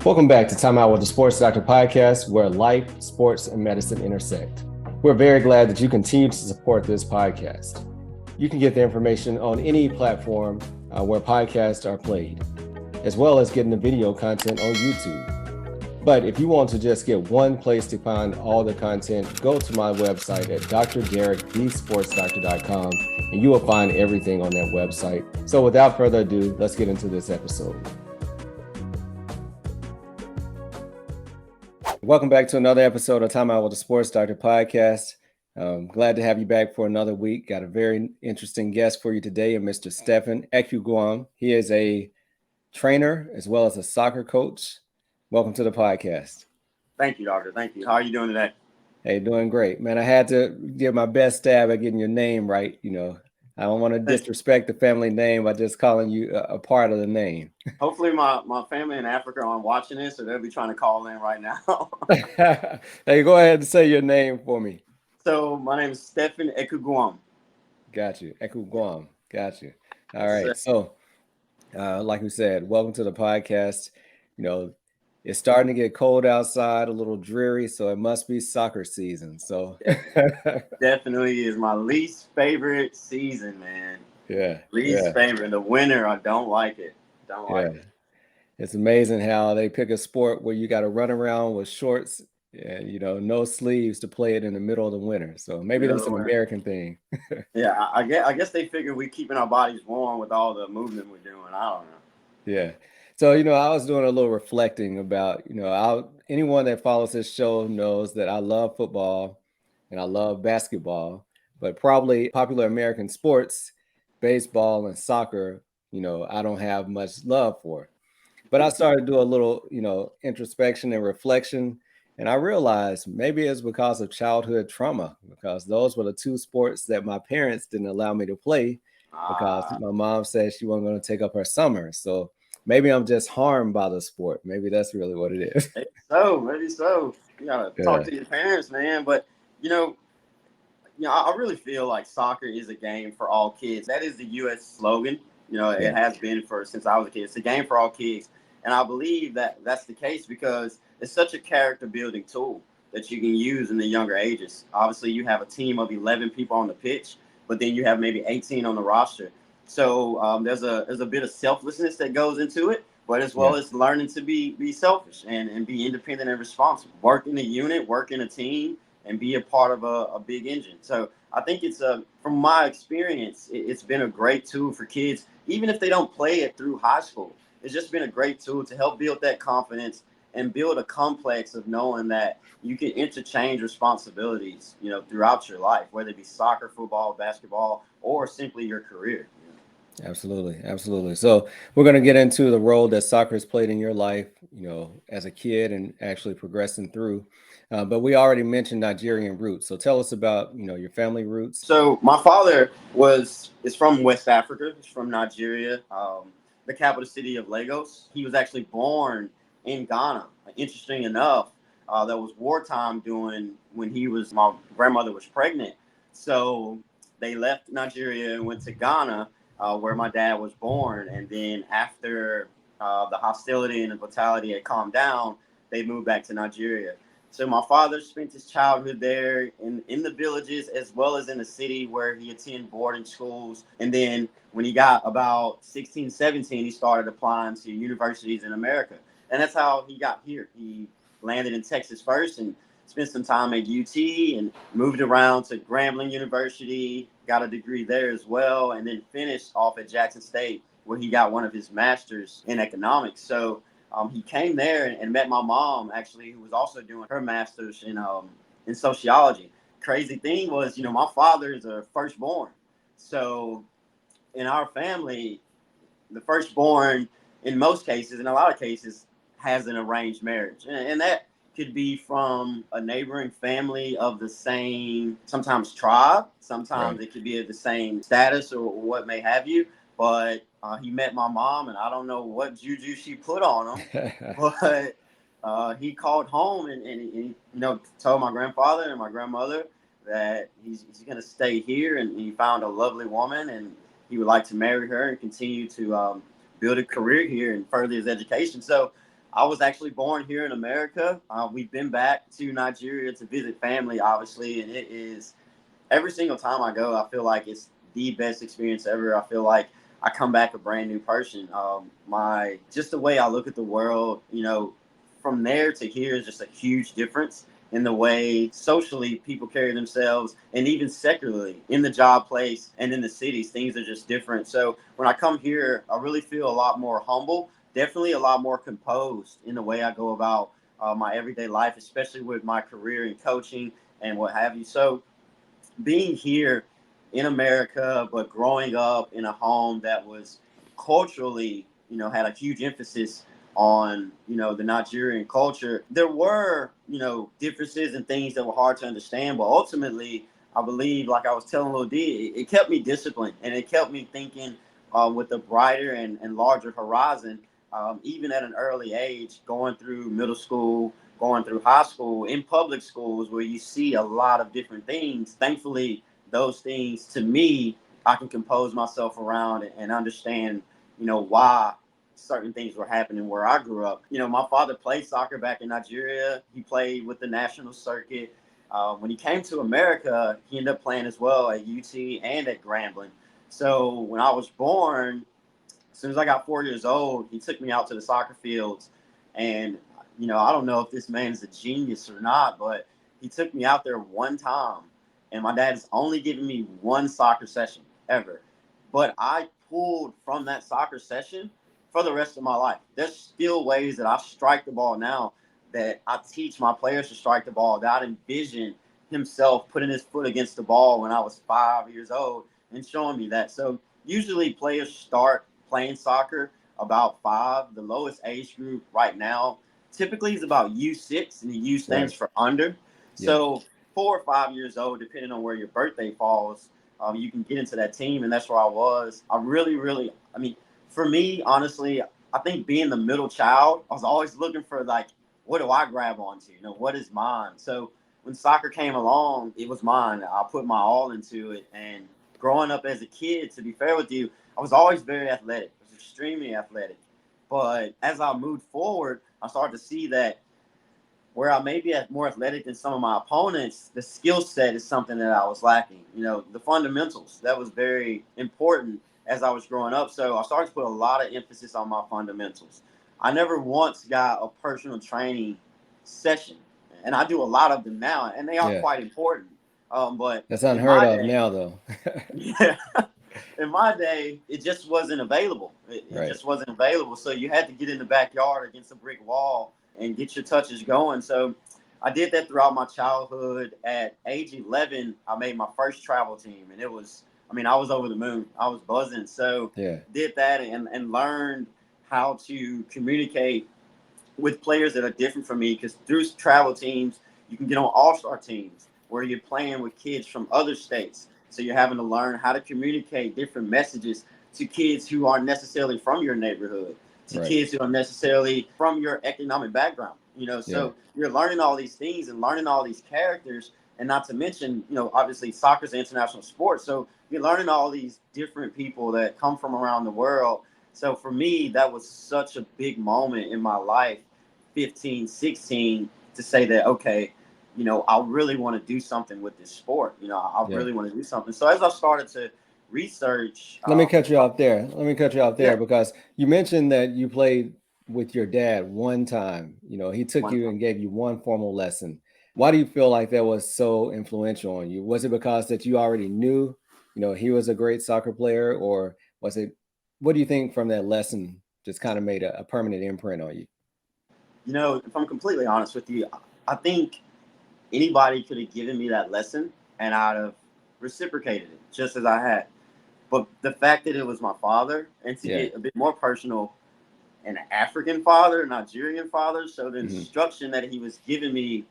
Welcome back to Time Out with the Sports Doctor podcast, where life, sports, and medicine intersect. We're very glad that you continue to support this podcast. You can get the information on any platform where podcasts are played, as well as getting the video content on YouTube. But if you want to just get one place to find all the content, go to my website at drderrick.thesportsdoctor.com, and you will find everything on that website. So without further ado, let's get into this episode. Welcome back to another episode of Time Out with the Sports Doctor podcast. Glad to have you back for another week. Got a very interesting guest for you today, Mr. Stephen Ekugwum. He is a trainer as well as a soccer coach. Welcome to the podcast. Thank you, Doctor. Thank you. How are you doing today? Hey, doing great, man. I had to give my best stab at getting your name right. You know, I don't want to disrespect the family name by just calling you a part of the name. Hopefully my family in Africa aren't watching this, so they'll be trying to call in right now. Hey, go ahead and say your name for me. So my name is Stephen Ekugwum. Got you. Ekugwum. Got you. All right. So, like we said, welcome to the podcast. You know, it's starting to get cold outside, a little dreary, so it must be soccer season. So definitely is my least favorite season, man. Least favorite. In the winter, I don't like it. Like it. It's amazing how they pick a sport where you got to run around with shorts and, you know, no sleeves to play it in the middle of the winter. So maybe that's an American thing. Yeah, I guess they figure we're keeping our bodies warm with all the movement we're doing. I don't know. Yeah. So, you know, I was doing a little reflecting about, you know, anyone that follows this show knows that I love football and I love basketball, but probably popular American sports, baseball and soccer, you know, I don't have much love for. But I started to do a little, you know, introspection and reflection. And I realized maybe it's because of childhood trauma, because those were the two sports that my parents didn't allow me to play because my mom said she wasn't going to take up her summer. So maybe I'm just harmed by the sport. Maybe that's really what it is. Maybe so. You gotta talk to your parents, man. But you know, I really feel like soccer is a game for all kids. That is the U.S. slogan. You know, it has been since I was a kid. It's a game for all kids, and I believe that that's the case because it's such a character building tool that you can use in the younger ages. Obviously, you have a team of 11 people on the pitch, but then you have maybe 18 on the roster. So there's a bit of selflessness that goes into it, but as well as learning to be selfish and be independent and responsible. Work in a unit, work in a team, and be a part of a big engine. So I think it's from my experience, it's been a great tool for kids, even if they don't play it through high school. It's just been a great tool to help build that confidence and build a complex of knowing that you can interchange responsibilities, you know, throughout your life, whether it be soccer, football, basketball, or simply your career. Absolutely. So we're going to get into the role that soccer has played in your life, you know, as a kid and actually progressing through. But we already mentioned Nigerian roots. So tell us about, you know, your family roots. So my father is from West Africa. He's from Nigeria, the capital city of Lagos. He was actually born in Ghana. Interesting enough, that was wartime when my grandmother was pregnant. So they left Nigeria and went to Ghana, where my dad was born. And then after the hostility and the brutality had calmed down, they moved back to Nigeria. So my father spent his childhood there in the villages as well as in the city where he attended boarding schools. And then when he got about 16, 17, he started applying to universities in America. And that's how he got here. He landed in Texas first and spent some time at UT and moved around to Grambling University, got a degree there as well, and then finished off at Jackson State where he got one of his masters in economics. So he came there and met my mom, actually, who was also doing her master's in sociology. Crazy thing was, you know, my father is a firstborn. So in our family, the firstborn, in most cases, in a lot of cases, has an arranged marriage. And that could be from a neighboring family of the same, sometimes tribe. Sometimes it could be of the same status or what may have you. But he met my mom, and I don't know what juju she put on him, but he called home and you know, told my grandfather and my grandmother that he's going to stay here, and he found a lovely woman, and he would like to marry her and continue to build a career here and further his education. So I was actually born here in America. We've been back to Nigeria to visit family, obviously, and it is every single time I go, I feel like it's the best experience ever. I feel like I come back a brand new person. My just the way I look at the world, from there to here is just a huge difference in the way socially people carry themselves, and even secularly in the job place and in the cities, things are just different. So when I come here, I really feel a lot more humble, definitely a lot more composed in the way I go about my everyday life, especially with my career in coaching and what have you. So being here in America, but growing up in a home that was culturally, had a huge emphasis on, the Nigerian culture, there were, differences and things that were hard to understand. But ultimately, I believe, like I was telling Lil D, it kept me disciplined and it kept me thinking with a brighter and larger horizon, even at an early age, going through middle school, going through high school, in public schools where you see a lot of different things. Thankfully, those things to me, I can compose myself around and understand, why certain things were happening where I grew up. My father played soccer back in Nigeria. He played with the national circuit. When he came to America, he ended up playing as well at UT and at Grambling. So when I was born, as soon as I got 4 years old, he took me out to the soccer fields. And, I don't know if this man is a genius or not, but he took me out there one time. And my dad has only given me one soccer session ever. But I pulled from that soccer session for the rest of my life. There's still ways that I strike the ball now that I teach my players to strike the ball, that I envision himself putting his foot against the ball when I was 5 years old and showing me that. So usually players start playing soccer about 5. The lowest age group right now typically is about U6, and the U stands Right. for under. Yeah. So 4 or 5 years old, depending on where your birthday falls, you can get into that team, and that's where I was. I really, really, I mean, for me, honestly, I think being the middle child, I was always looking for like, what do I grab onto? What is mine? So when soccer came along, it was mine. I put my all into it, and growing up as a kid, to be fair with you, I was always very athletic. I was extremely athletic. But as I moved forward, I started to see that where I may be more athletic than some of my opponents, the skill set is something that I was lacking. The fundamentals, that was very important as I was growing up. So I started to put a lot of emphasis on my fundamentals. I never once got a personal training session, and I do a lot of them now, and they are Yeah. quite important. But That's in unheard my of day, now, though. yeah, in my day, it just wasn't available. It Right. just wasn't available. So you had to get in the backyard against a brick wall and get your touches going. So I did that throughout my childhood. At age 11, I made my first travel team, and it was, I was over the moon. I was buzzing. So Yeah. did that and learned how to communicate with players that are different from me, because through travel teams, you can get on all-star teams where you're playing with kids from other states. So you're having to learn how to communicate different messages to kids who aren't necessarily from your neighborhood, to Right. kids who are necessarily from your economic background. Yeah. So you're learning all these things and learning all these characters, and not to mention, obviously soccer is an international sport. So you're learning all these different people that come from around the world. So for me, that was such a big moment in my life, 15, 16, to say that, okay, I really want to do something with this sport. I Yeah. really want to do something. So as I started to research, Let me cut you off there. Let me cut you off there yeah, because you mentioned that you played with your dad one time. He took one you and gave you one formal lesson. Why do you feel like that was so influential on you? Was it because that you already knew, he was a great soccer player, or was it? What do you think from that lesson just kind of made a permanent imprint on you? if I'm completely honest with you, I think anybody could have given me that lesson and I'd have reciprocated it just as I had. But the fact that it was my father, and to Yeah. get a bit more personal, an African father, Nigerian father, so the Hmm. instruction that he was giving me,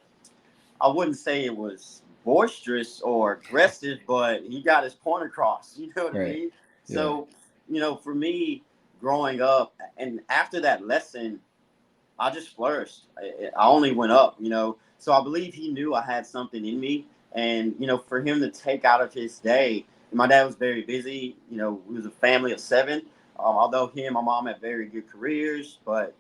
I wouldn't say it was boisterous or aggressive, but he got his point across. You know what I Right. mean? Yeah. So, for me, growing up, and after that lesson, I just flourished. I only went up. So I believe he knew I had something in me. And, for him to take out of his day, my dad was very busy. We was a family of 7. Although he and my mom had very good careers, but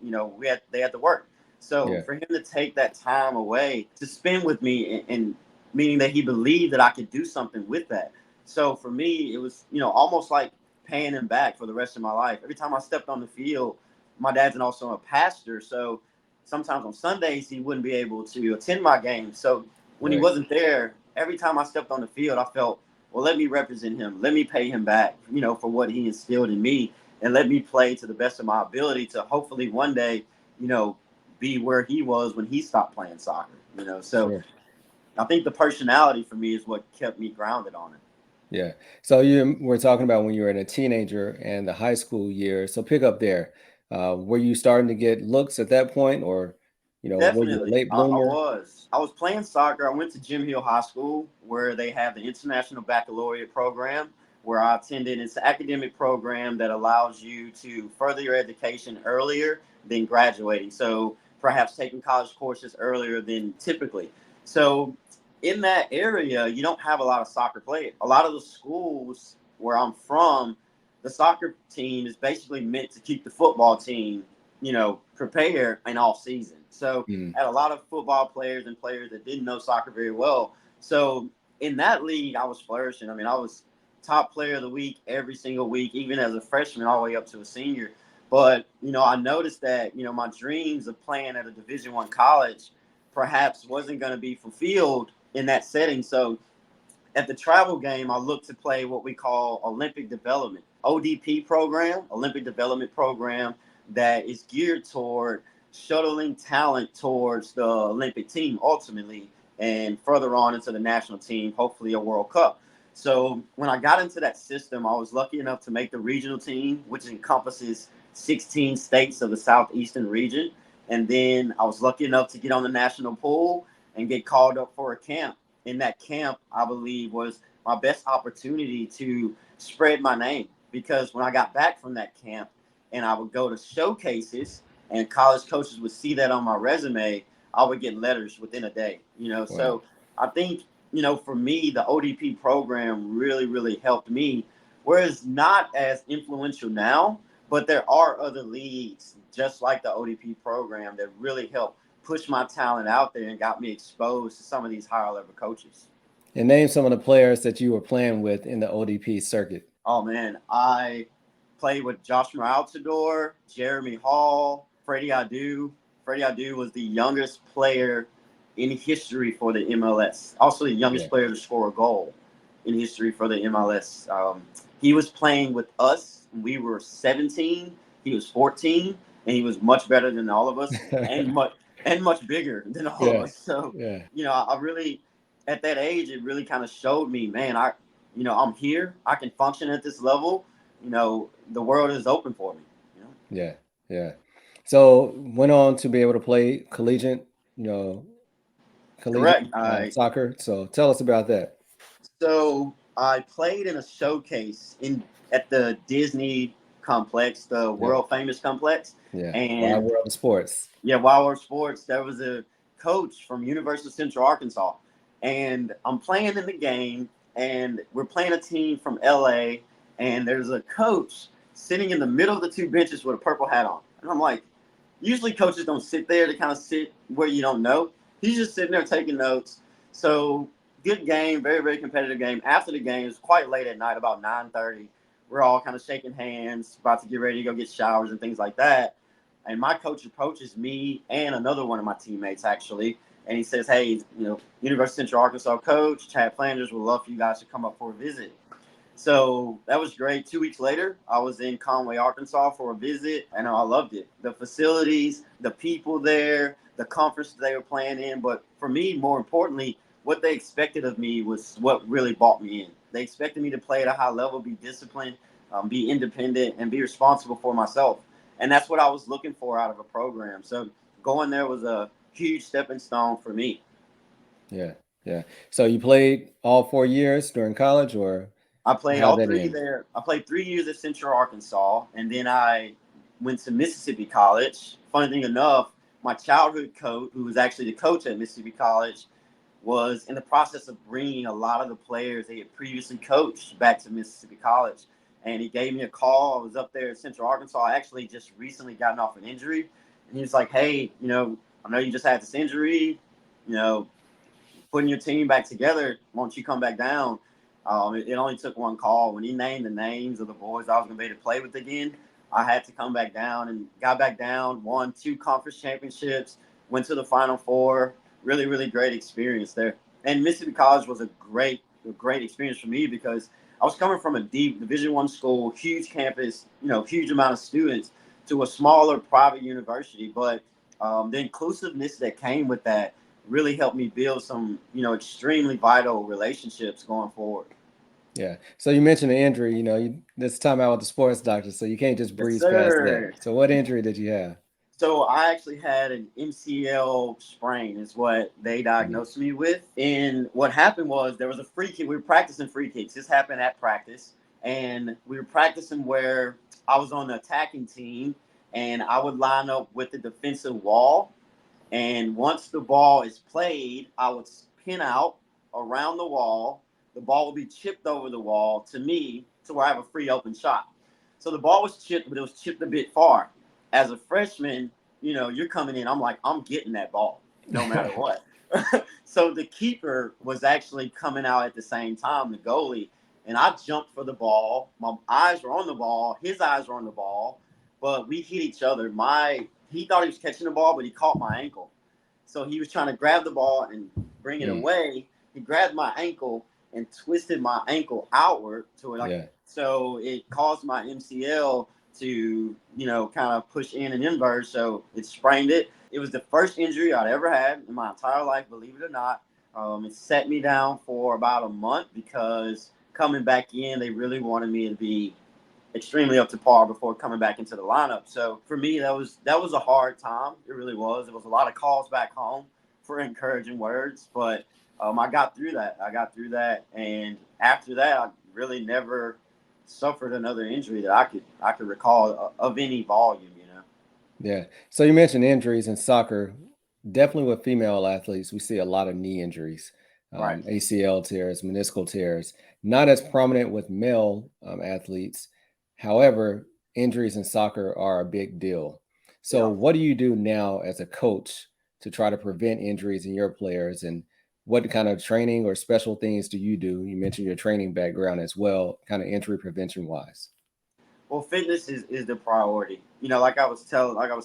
they had to work. So Yeah. for him to take that time away to spend with me, and meaning that he believed that I could do something with that. So for me, it was almost like paying him back for the rest of my life. Every time I stepped on the field, my dad's also a pastor, so sometimes on Sundays he wouldn't be able to attend my games. So when he Right. wasn't there, every time I stepped on the field, I felt, well, let me represent him. Let me pay him back, for what he instilled in me, and let me play to the best of my ability to hopefully one day, you know, be where he was when he stopped playing soccer. So Sure. I think the personality for me is what kept me grounded on it. Yeah. So you were talking about when you were in a teenager and the high school years. So pick up there. Were you starting to get looks at that point, or were you a Definitely. late I bloomer? was. I was playing soccer. I went to Jim Hill High School where they have the International Baccalaureate program where I attended. It's an academic program that allows you to further your education earlier than graduating. So perhaps taking college courses earlier than typically. So in that area, you don't have a lot of soccer players. A lot of the schools where I'm from, the soccer team is basically meant to keep the football team prepare in off season. So Mm. I had a lot of football players and players that didn't know soccer very well. So in that league, I was flourishing. I mean, I was top player of the week every single week, even as a freshman all the way up to a senior. But I noticed that my dreams of playing at a Division I college perhaps wasn't going to be fulfilled in that setting. So at the travel game, I looked to play what we call Olympic Development, ODP program, Olympic Development program that is geared toward shuttling talent towards the Olympic team ultimately, and further on into the national team, hopefully a World Cup. So when I got into that system, I was lucky enough to make the regional team, which encompasses 16 states of the southeastern region. And then I was lucky enough to get on the national pool and get called up for a camp. In that camp, I believe was my best opportunity to spread my name, because when I got back from that camp and I would go to showcases and college coaches would see that on my resume, I would get letters within a day. Wow. So I think, for me, the ODP program really, really helped me. Whereas not as influential now, but there are other leagues just like the ODP program that really help push my talent out there and got me exposed to some of these higher level coaches. And name some of the players that you were playing with in the ODP circuit. Oh man, I played with Joshua Altidore, Jeremy Hall, Freddie Adu. Freddie Adu was the youngest player in history for the MLS. Also, the youngest Yeah. player to score a goal in history for the MLS. He was playing with us. We were 17. He was 14, and he was much better than all of us, and much bigger than all of Yeah. us. So, Yeah. I really, at that age, it really kind of showed me, man, I'm here. I can function at this level. The world is open for me. You know? Yeah. Yeah. So went on to be able to play you know, collegiate Correct. I soccer. So tell us about that. So I played in a showcase in at the Disney complex, the Yeah. world famous complex, Yeah. Wide and world of sports. yeah, Wild World Sports. There was a coach from University of Central Arkansas, and I'm playing in the game, and we're playing a team from LA, and there's a coach sitting in the middle of the two benches with a purple hat on, and I'm like, usually coaches don't sit there; they kind of sit where you don't know. He's just sitting there taking notes. So good game, very very competitive game. After the game, it was quite late at night, about 9:30. We're all kind of shaking hands, about to get ready to go get showers and things like that, and my coach approaches me and another one of my teammates actually, and he says, "Hey, University of Central Arkansas coach Chad Flanders would love for you guys to come up for a visit." So that was great. 2 weeks later, I was in Conway, Arkansas for a visit, and I loved it. The facilities, the people there, the conference they were playing in. But for me, more importantly, what they expected of me was what really brought me in. They expected me to play at a high level, be disciplined, be independent, and be responsible for myself. And that's what I was looking for out of a program. So going there was a huge stepping stone for me. Yeah. Yeah. So you played all 4 years during college, or I played how did all that three end? there. I played 3 years at Central Arkansas, and then I went to Mississippi College. Funny thing enough, my childhood coach, who was actually the coach at Mississippi College, was in the process of bringing a lot of the players they had previously coached back to Mississippi College. and he gave me a call. I was up there in Central Arkansas. I actually just recently gotten off an injury, and he was like, "Hey, I know you just had this injury. You know, putting your team back together. Won't you come back down?" It only took one call. When he named the names of the boys I was going to be able to play with again, I had to come back down and got back down, won 2 conference championships, went to the Final Four. Really, really great experience there. And Mississippi College was a great experience for me because I was coming from a deep Division I school, huge campus, huge amount of students, to a smaller private university. But the inclusiveness that came with that really helped me build some, extremely vital relationships going forward. Yeah. So you mentioned the injury, this time out with the sports doctor, so you can't just Yes, breeze past that. sir. So what injury did you have? So I actually had an MCL sprain, is what they Mhm. diagnosed me with. And what happened was there was a free kick. We were practicing free kicks. This happened at practice, and we were practicing where I was on the attacking team, and I would line up with the defensive wall. And once the ball is played, I would pin out around the wall. The ball will be chipped over the wall to me to where I have a free open shot. So the ball was chipped, but it was chipped a bit far. As a freshman, you're coming in. I'm like, I'm getting that ball no matter what. So the keeper was actually coming out at the same time, the goalie, and I jumped for the ball. My eyes were on the ball. His eyes were on the ball, but we hit each other. He thought he was catching the ball, but he caught my ankle. So he was trying to grab the ball and bring it Mm, away. He grabbed my ankle and twisted my ankle outward to it. yeah. So it caused my MCL to, kind of push in and invert. So it sprained it. It was the first injury I'd ever had in my entire life, believe it or not. It set me down for about a month because coming back in, they really wanted me to be extremely up to par before coming back into the lineup. So for me, that was a hard time. It really was. It was a lot of calls back home for encouraging words, but I got through that. And after that, I really never suffered another injury that I could recall of any volume. Yeah. So you mentioned injuries in soccer. Definitely with female athletes, we see a lot of knee injuries, Right. ACL tears, meniscal tears. Not as prominent with male athletes. However, injuries in soccer are a big deal. So, Yeah. what do you do now as a coach to try to prevent injuries in your players? And what kind of training or special things do you do? You mentioned your training background as well, kind of injury prevention wise. Well, fitness is the priority. Like I was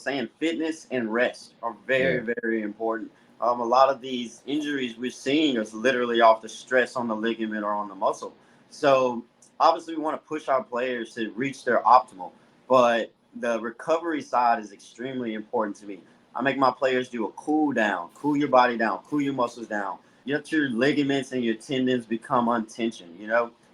saying, fitness and rest are very, Yeah. very important. A lot of these injuries we're seeing is literally off the stress on the ligament or on the muscle. So obviously, we want to push our players to reach their optimal, but the recovery side is extremely important to me. I make my players do a cool down, cool your body down, cool your muscles down. Let your ligaments and your tendons become untensioned.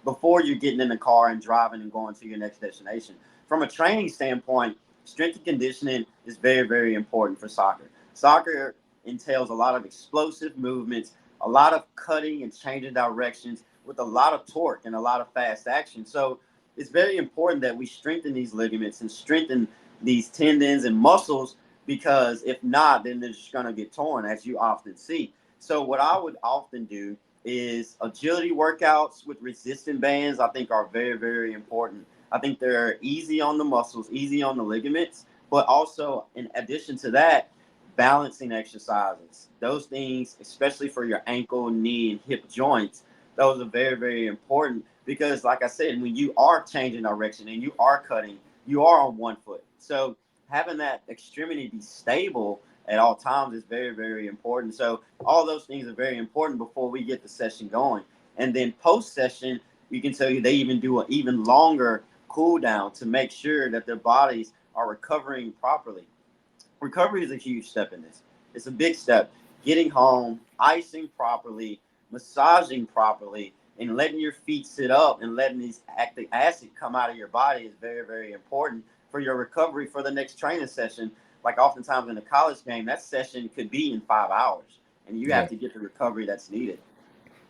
Before you're getting in the car and driving and going to your next destination. From a training standpoint, strength and conditioning is very, very important for soccer. Soccer entails a lot of explosive movements, a lot of cutting and changing directions with a lot of torque and a lot of fast action. So it's very important that we strengthen these ligaments and strengthen these tendons and muscles because if not, then they're just going to get torn, as you often see. So what I would often do is agility workouts with resistant bands. I think are very, very important. I think they're easy on the muscles, easy on the ligaments, but also in addition to that, balancing exercises. Those things, especially for your ankle, knee, and hip joints, those are very, very important because, like I said, when you are changing direction and you are cutting, you are on one foot. So having that extremity be stable at all times is very, very important. So all those things are very important before we get the session going. And then post session, we can tell you they even do an even longer cool down to make sure that their bodies are recovering properly. Recovery is a huge step in this. It's a big step. Getting home, icing properly, massaging properly, and letting your feet sit up and letting these active acid come out of your body is very, very important for your recovery for the next training session. Like oftentimes in a college game, that session could be in 5 hours, and you have Yeah. to get the recovery that's needed.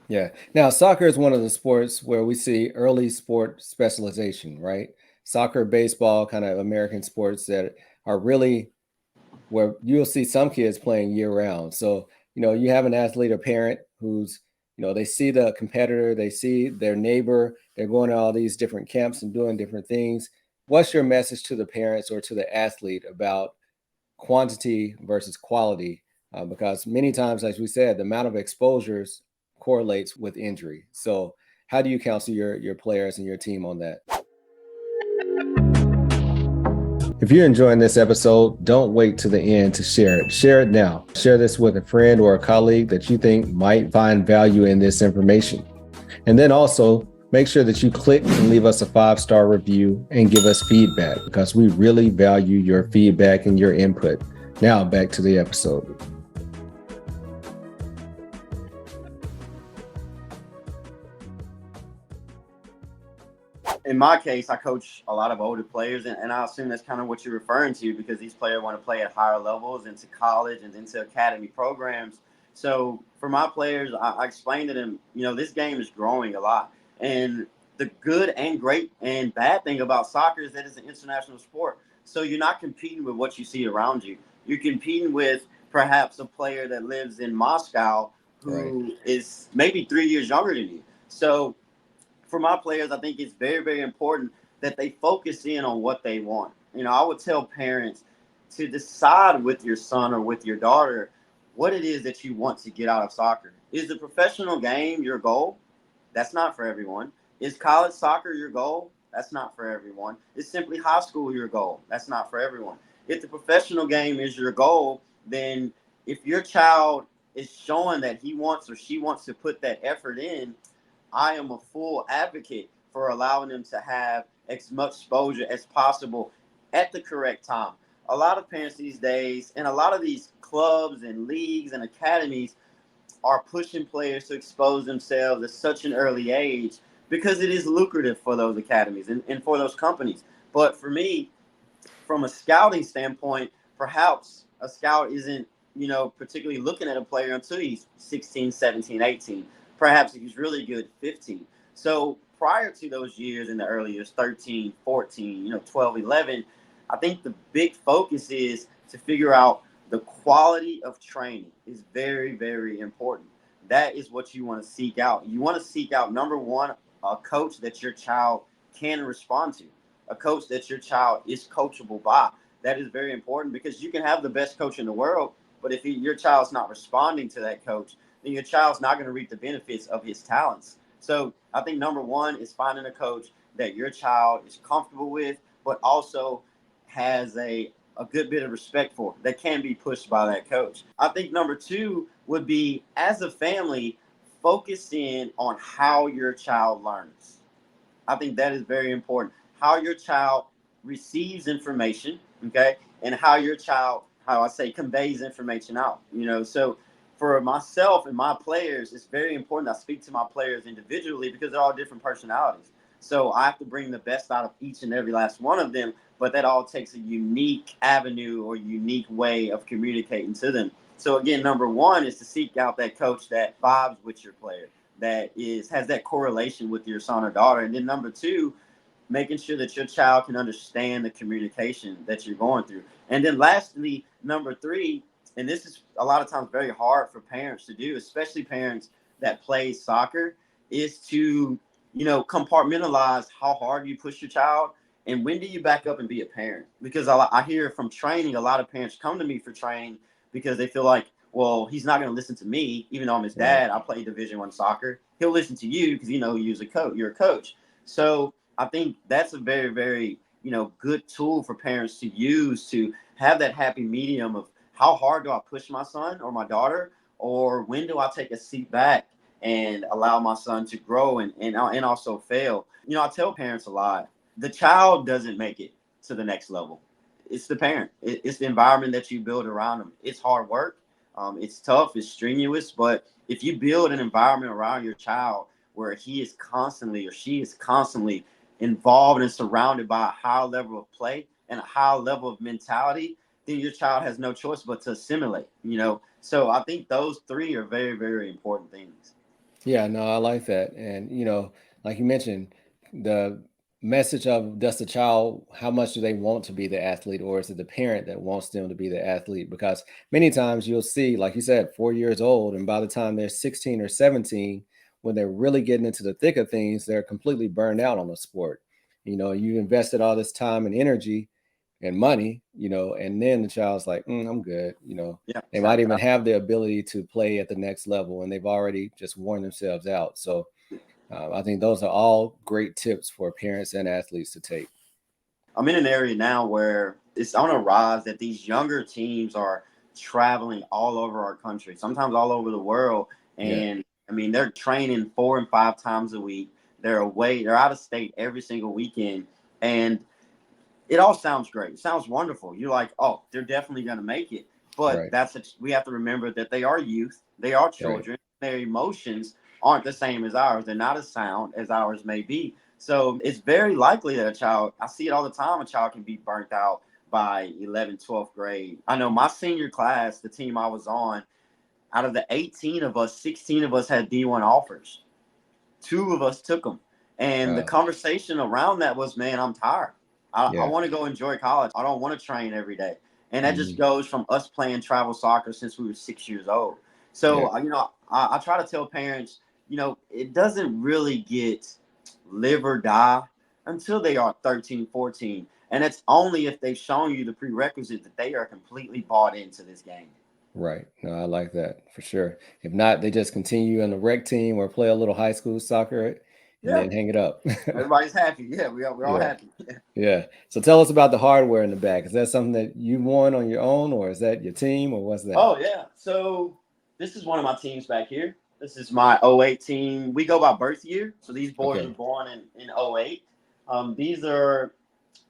Yeah. Now, soccer is one of the sports where we see early sport specialization, right? Soccer, baseball, kind of American sports that are really where you'll see some kids playing year round. So, you have an athlete or parent who's, they see the competitor, they see their neighbor, they're going to all these different camps and doing different things. What's your message to the parents or to the athlete about quantity versus quality? Because many times, as we said, the amount of exposures correlates with injury. So how do you counsel your players and your team on that? If you're enjoying this episode, don't wait to the end to share it. Share it now. Share this with a friend or a colleague that you think might find value in this information. And then also make sure that you click and leave us a 5-star review and give us feedback, because we really value your feedback and your input. Now back to the episode. In my case, I coach a lot of older players, and I assume that's kind of what you're referring to, because these players want to play at higher levels into college and into academy programs. So for my players, I explain to them, this game is growing a lot. And the good and great and bad thing about soccer is that it's an international sport. So you're not competing with what you see around you. You're competing with perhaps a player that lives in Moscow Right. who is maybe 3 years younger than you. So for my players, I think it's very, very important that they focus in on what they want. I would tell parents to decide with your son or with your daughter what it is that you want to get out of soccer. Is the professional game your goal? That's not for everyone. Is college soccer your goal? That's not for everyone. Is simply high school your goal? That's not for everyone. If the professional game is your goal, then if your child is showing that he wants or she wants to put that effort in, I am a full advocate for allowing them to have as much exposure as possible at the correct time. A lot of parents these days, and a lot of these clubs and leagues and academies, are pushing players to expose themselves at such an early age because it is lucrative for those academies and for those companies. But for me, from a scouting standpoint, perhaps a scout isn't, particularly looking at a player until he's 16, 17, 18. Perhaps if he's really good, 15. So prior to those years in the early years, 13, 14, 12, 11, I think the big focus is to figure out the quality of training is very, very important. That is what you want to seek out. You want to seek out, number one, a coach that your child can respond to, a coach that your child is coachable by. That is very important, because you can have the best coach in the world, but if your child's not responding to that coach, then your child's not going to reap the benefits of his talents. So I think number one is finding a coach that your child is comfortable with, but also has a good bit of respect for, that can be pushed by that coach. I think number two would be, as a family, focus in on how your child learns. I think that is very important. How your child receives information, okay, and how your child, how I say, conveys information out. So for myself and my players, it's very important I speak to my players individually, because they're all different personalities. So I have to bring the best out of each and every last one of them, but that all takes a unique avenue or unique way of communicating to them. So again, number one is to seek out that coach that vibes with your player, that has that correlation with your son or daughter. And then number two, making sure that your child can understand the communication that you're going through. And then lastly, number three, and this is a lot of times very hard for parents to do, especially parents that play soccer, is to, compartmentalize how hard you push your child and when do you back up and be a parent. Because I hear from training, a lot of parents come to me for training because they feel like, well, he's not going to listen to me, even though I'm his Right. dad. I play Division I soccer. He'll listen to you because you're a coach. You're a coach. So I think that's a very, very, good tool for parents to use, to have that happy medium of how hard do I push my son or my daughter, or when do I take a seat back and allow my son to grow and also fail. I tell parents a lot, the child doesn't make it to the next level. It's the parent. It's the environment that you build around them. It's hard work. It's tough. It's strenuous. But if you build an environment around your child where he is constantly or she is constantly involved and surrounded by a high level of play and a high level of mentality, then your child has no choice but to assimilate. So I think those three are very, very important things. Yeah, no, I like that. And like you mentioned, the message of does the child, how much do they want to be the athlete, or is it the parent that wants them to be the athlete? Because many times you'll see, like you said, 4 years old, and by the time they're 16 or 17, when they're really getting into the thick of things, they're completely burned out on the sport. You invested all this time and energy and money, and then the child's like, I'm good. Yeah, They might tapped even out. have the ability to play at the next level, and they've already just worn themselves out. So I think those are all great tips for parents and athletes to take. I'm in an area now where it's on a rise that these younger teams are traveling all over our country, sometimes all over the world. Yeah, And I mean, they're training 4 and 5 times a week. They're away, they're out of state every single weekend. And it all sounds great. It sounds wonderful. You're like, oh, they're definitely going to make it. But right, we have to remember that they are youth, they are right, children. Their emotions aren't the same as ours. They're not as sound as ours may be. So it's very likely that a child, I see it all the time, a child can be burnt out by 11th, 12th grade. I know my senior class, the team I was on, out of the 18 of us, 16 of us had D1 offers. Two of us took them. And the uh, conversation around that was, man, I'm tired. I yeah, want to go enjoy college. I don't want to train every day. And that just hmm, goes from us playing travel soccer since we were 6 years old. yeah, So, I try to tell parents, it doesn't really get live or die until they are 13, 14. And it's only if they've shown you the prerequisite that they are completely bought into this game. right. No, I like that for sure. If not, they just continue on the rec team or play a little high school soccer and Yeah. then hang it up. Everybody's happy. Yeah, we're all Yeah, happy. yeah. So tell us about the hardware in the back. Is that something that you won on your own, or is that your team, or what's that? Oh yeah. So this is one of my teams back here. This is my '08 team. We go by birth year. So these boys were Okay. born in '08. These are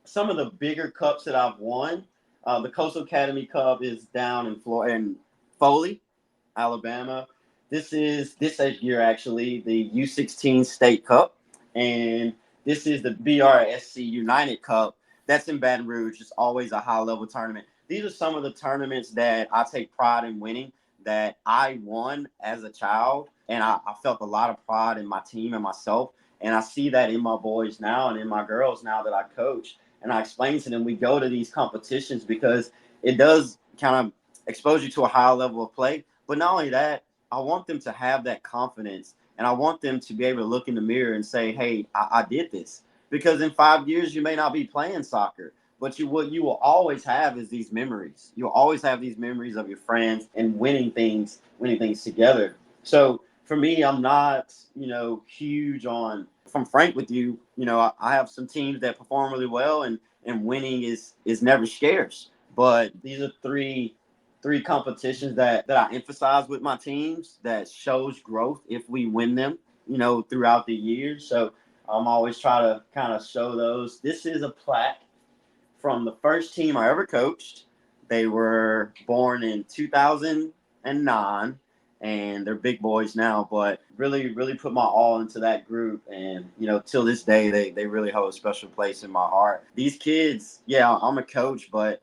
some of the bigger cups that I've won. The Coastal Academy Cup is down in Florida in Foley, Alabama. This is this year actually the U16 State Cup, and this is the BRSC United Cup. That's in Baton Rouge. It's always a high level tournament. These are some of the tournaments that I take pride in winning that I won as a child, and I felt a lot of pride in my team and myself. And I see that in my boys now and in my girls now that I coach. And I explain to them we go to these competitions because it does kind of expose you to a higher level of play. But not only that, I want them to have that confidence, and I want them to be able to look in the mirror and say, "Hey, I did this." Because in 5 years you may not be playing soccer, but what you will always have is these memories. You'll always have these memories of your friends and winning things together. So for me, I'm not, huge on. If I'm frank with you, I have some teams that perform really well, and winning is never scarce. But these are three competitions that I emphasize with my teams that shows growth if we win them, throughout the years. So I'm always try to kind of show those. This is a plaque from the first team I ever coached. They were born in 2009, and they're big boys now, but really, really put my all into that group. And, till this day, they really hold a special place in my heart. These kids, yeah, I'm a coach, but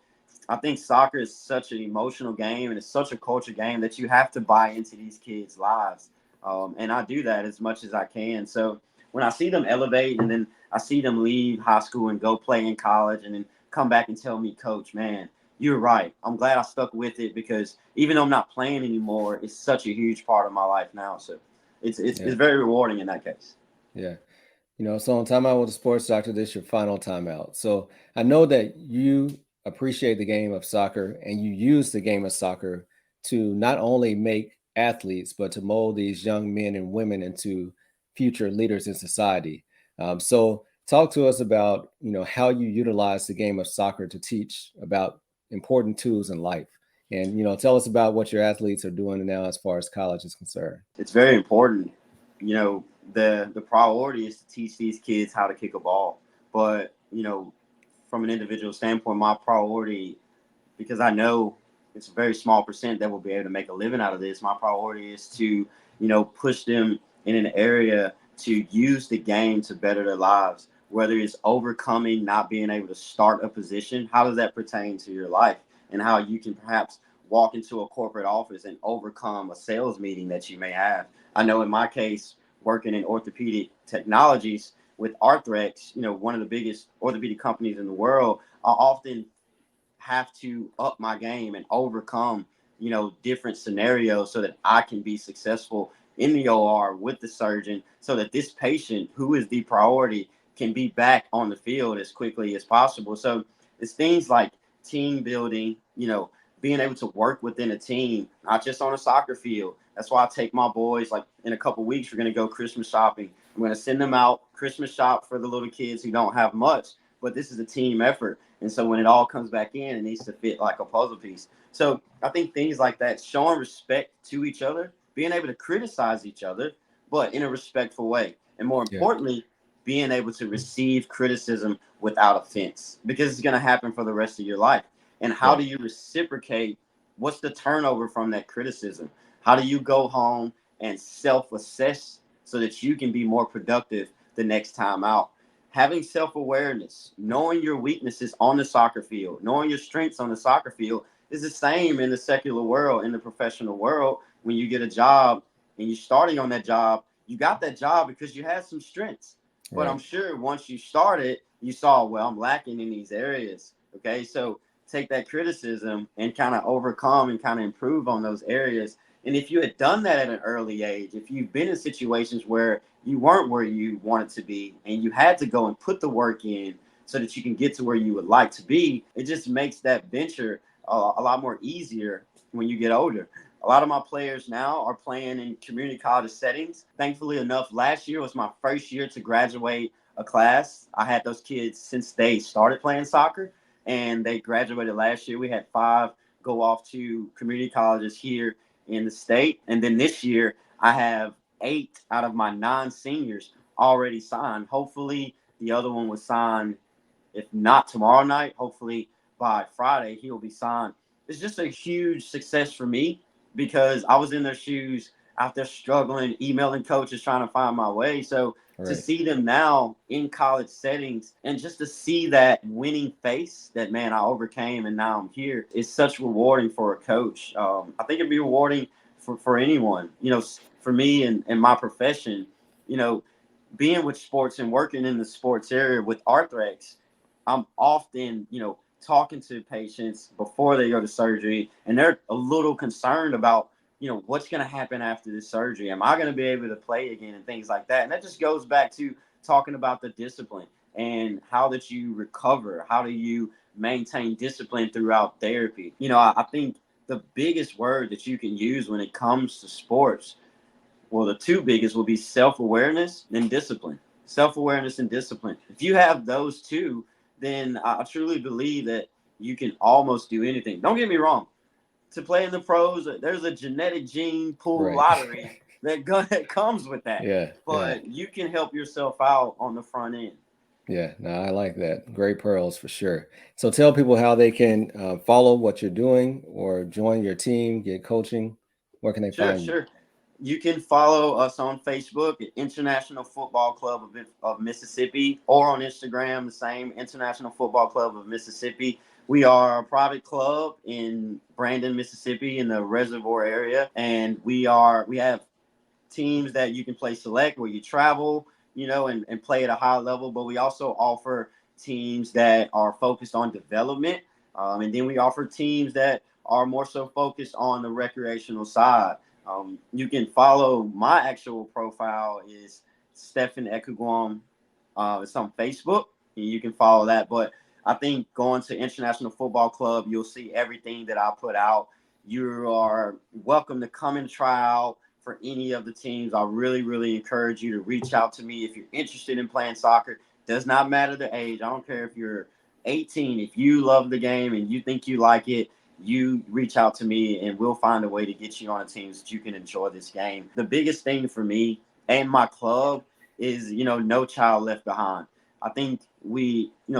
I think soccer is such an emotional game and it's such a culture game that you have to buy into these kids' lives. And I do that as much as I can. So when I see them elevate and then I see them leave high school and go play in college and then come back and tell me, Coach, man, you're right. I'm glad I stuck with it because even though I'm not playing anymore, it's such a huge part of my life now. So it's Yeah, very rewarding in that case. yeah. So on Time Out with the Sports Doctor, this is your final timeout. So I know that you appreciate the game of soccer and you use the game of soccer to not only make athletes, but to mold these young men and women into future leaders in society. So talk to us about, how you utilize the game of soccer to teach about important tools in life. And, tell us about what your athletes are doing now as far as college is concerned. It's very important. The priority is to teach these kids how to kick a ball. But, from an individual standpoint, my priority, because I know it's a very small percent that will be able to make a living out of this. My priority is to, push them in an area to use the game to better their lives. Whether it's overcoming not being able to start a position, how does that pertain to your life and how you can perhaps walk into a corporate office and overcome a sales meeting that you may have? I know in my case, working in orthopedic technologies, with Arthrex, one of the biggest orthopedic companies in the world, I often have to up my game and overcome, different scenarios so that I can be successful in the OR with the surgeon so that this patient, who is the priority, can be back on the field as quickly as possible. So it's things like team building, being able to work within a team, not just on a soccer field. That's why I take my boys, like in a couple weeks, we're going to go Christmas shopping. I'm going to send them out Christmas shop for the little kids who don't have much, but this is a team effort. And so when it all comes back in, it needs to fit like a puzzle piece. So I think things like that, showing respect to each other, being able to criticize each other, but in a respectful way. And more Yeah. importantly, being able to receive criticism without offense, because it's going to happen for the rest of your life. And how Yeah. do you reciprocate? What's the turnover from that criticism? How do you go home and self assess so that you can be more productive the next time out? Having self awareness, knowing your weaknesses on the soccer field, knowing your strengths on the soccer field is the same in the secular world, in the professional world. When you get a job and you're starting on that job, you got that job because you had some strengths. But I'm Right. sure once you started, you saw, well, I'm lacking in these areas. Okay. So take that criticism and kind of overcome and kind of improve on those areas. And if you had done that at an early age, if you've been in situations where you weren't where you wanted to be and you had to go and put the work in so that you can get to where you would like to be, it just makes that venture a lot more easier when you get older. A lot of my players now are playing in community college settings. Thankfully enough, last year was my first year to graduate a class. I had those kids since they started playing soccer, and they graduated last year. We had 5 go off to community colleges here in the state. And then this year, I have 8 out of my 9 seniors already signed. Hopefully, the other one was signed, if not tomorrow night, hopefully by Friday, he'll be signed. It's just a huge success for me because I was in their shoes out there struggling, emailing coaches, trying to find my way. So to Right. see them now in college settings and just to see that winning face that, man, I overcame and now I'm here is such rewarding for a coach. I think it'd be rewarding for anyone, for me and my profession, you know, being with sports and working in the sports area with Arthrex, I'm often, talking to patients before they go to surgery, and they're a little concerned about, what's going to happen after this surgery. Am I going to be able to play again and things like that? And that just goes back to talking about the discipline and how that you recover. How do you maintain discipline throughout therapy? I think the biggest word that you can use when it comes to sports, well, the two biggest will be self awareness and discipline. Self awareness and discipline. If you have those two, then I truly believe that you can almost do anything. Don't get me wrong. To play in the pros, there's a genetic gene pool Right. lottery that comes with that. Yeah. Yeah. But you can help yourself out on the front end. Yeah. No, I like that. Great pearls for sure. So tell people how they can follow what you're doing or join your team, get coaching. Where can they Sure, find you? sure. You can follow us on Facebook at International Football Club of Mississippi, or on Instagram, the same International Football Club of Mississippi. We are a private club in Brandon, Mississippi, in the Reservoir area, and we have teams that you can play select where you travel, and play at a high level. But we also offer teams that are focused on development. And then we offer teams that are more so focused on the recreational side. You can follow my actual profile is Stephen Ekugwum. It's on Facebook, and you can follow that. But I think going to International Football Club, you'll see everything that I put out. You are welcome to come and try out for any of the teams. I really, really encourage you to reach out to me if you're interested in playing soccer. Does not matter the age. I don't care if you're 18. If you love the game and you think you like it, you reach out to me and we'll find a way to get you on a team so that you can enjoy this game. The biggest thing for me and my club is, no child left behind. I think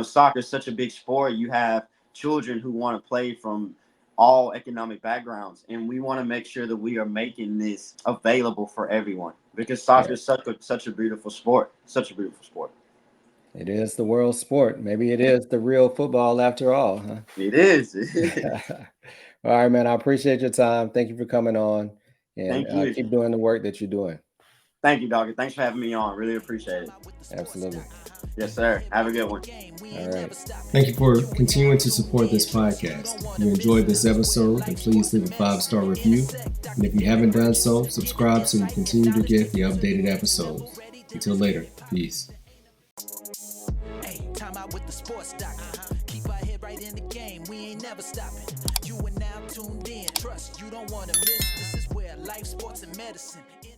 soccer is such a big sport. You have children who want to play from all economic backgrounds, and we want to make sure that we are making this available for everyone because soccer Right. is such a beautiful sport, such a beautiful sport. It is the world sport. Maybe it is the real football after all, huh? It is. It is. All right, man. I appreciate your time. Thank you for coming on and Thank you. keep doing the work that you're doing. Thank you, Doctor. Thanks for having me on. Really appreciate it. Absolutely. Yes, sir. Have a good one. All right. Thank you for continuing to support this podcast. If you enjoyed this episode, then please leave a 5-star review. And if you haven't done so, subscribe so you continue to get the updated episodes. Until later, peace. Hey, time out with the sports doctor. Keep our head right in the game. We ain't never stopping. You are now tuned in. Trust you don't want to miss. This is where life, sports, and medicine